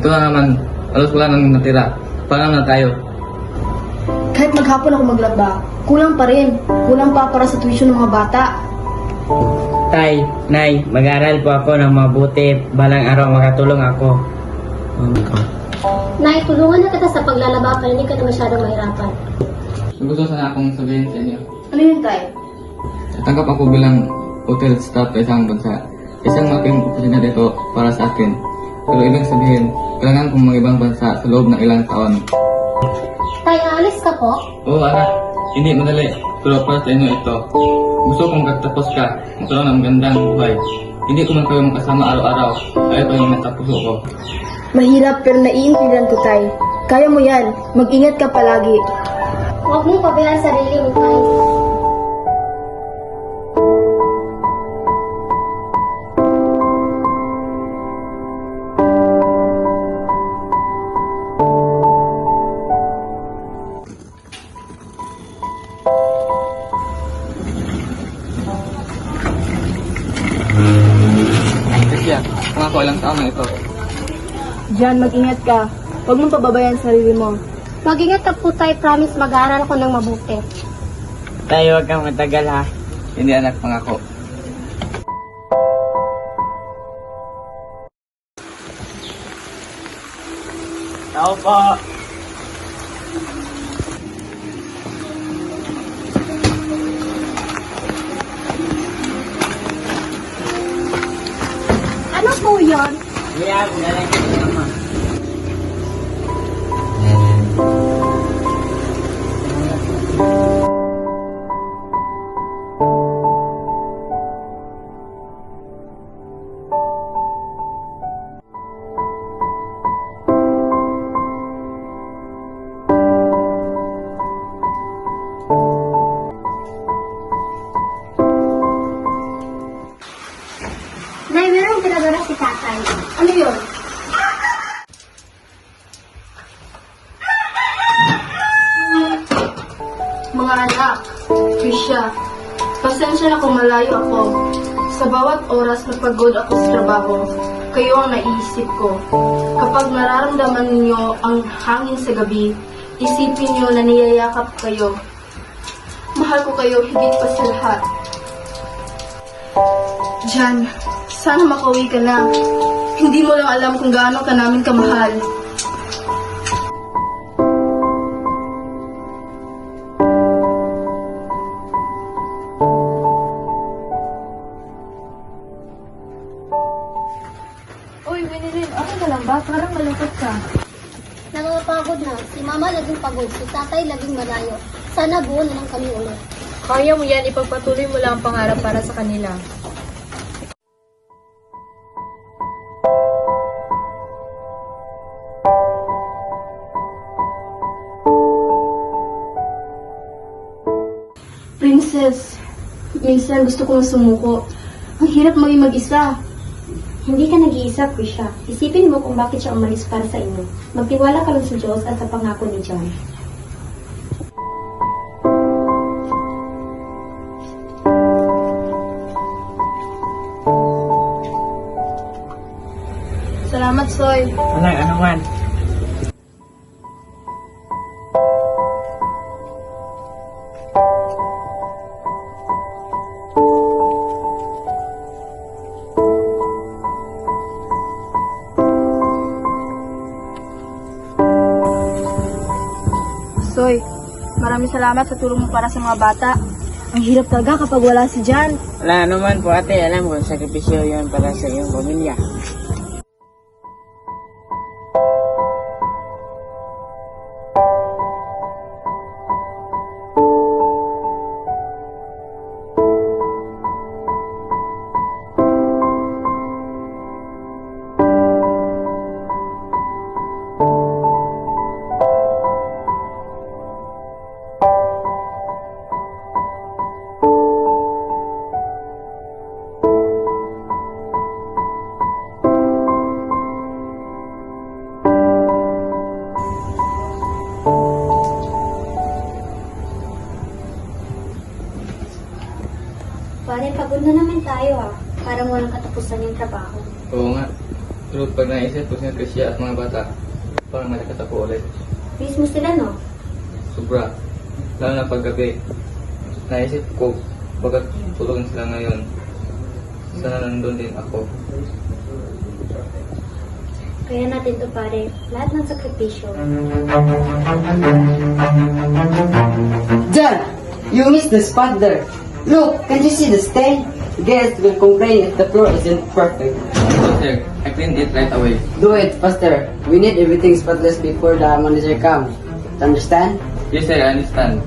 Ito na naman, alos wala nang natira. Paano na tayo? Kahit maghapon ako maglaba, kulang pa rin. Kulang pa para sa tuition ng mga bata. Tay, Nay, mag-aral po ako ng mabuti. Balang araw makatulong ako. Nay, tulungan na kita sa paglalaba para hindi ka na masyadong mahirapan. Gusto sana akong sabihin sa inyo. Ano yun, Tay? Tanggap ako bilang hotel staff sa isang bansa. Isang malaking oportunidad ito para sa akin. Pero ibig sabihin, kailangan kong mga ibang bansa sa loob ng ilang taon. Tay, aalis ka po? Oo anak, hindi madali. Pero para sa inyo ito. Gusto kong magtapos ka, magkaroon ng magandang buhay. Hindi ko man kayo makasama araw-araw. Ayaw ko yung nasa puso ko. Mahirap pero naiintindihan ko, Tay. Kaya mo yan. Mag-ingat ka palagi. Huwag mong pabayaan sarili mo, Tay. Kasi pangako ilang taon na ito. Diyan, mag-ingat ka. Huwag mong pababayaan sarili mo. Mag-ingat ka po, Tay. Promise, mag-aaral ako ng mabuti. Tay, huwag kang matagal ha. Hindi anak, pangako. Tao po. Ano po yun? Liam, galing ka naman. Nay, merong pinadala si tatay. Ano yun? Mga anak, Trisha, pasensya na kung malayo ako. Sa bawat oras na pagod ako sa trabaho, kayo ang naiisip ko. Kapag nararamdaman ninyo ang hangin sa gabi, isipin niyo na niyayakap kayo. Mahal ko kayo higit pa sa lahat. Jan, sana makauwi ka na. Hindi mo lang alam kung gaano ka namin kamahal. Uy, Winilin, okay ka lang ba? Parang malungkot ka. Nakakapagod na. Si mama laging pagod. Si tatay laging malayo. Sana buo na lang kami ulit. Kaya mo yan, ipagpatuloy mo lang ang pangarap para sa kanila. Princess, minsan gusto kong sumuko. Ang hirap maging mag-isa. Hindi ka nag-iisa, Krisha. Isipin mo kung bakit siya umalis para sa inyo. Magtiwala ka lang sa Diyos at sa pangako ni John. Salamat, Soy. Anak, ano man? Soy, maraming salamat sa tulong mo para sa mga bata. Ang hirap talaga kapag wala si Jan. Wala naman po ate, alam ko sakripisyo yun para sa iyong pamilya. Pare, pagod na naman tayo ah. Parang walang katapusan yung trabaho. Oo nga. Pero pag naisip ko si Tricia at mga bata, parang malakas ako ulit. Miss mo sila, no? Sobra. Lalo na paggabi. Naisip ko, pagkat tulungan sila ngayon, sana nandun din ako. Kaya natin to pare, lahat ng sakripisyo. John, you missed the spot there. Look, can you see the stain? Guests will complain if the floor isn't perfect. So sir, I cleaned it right away. Do it faster. We need everything spotless before the manager comes. Understand? Yes sir, I understand.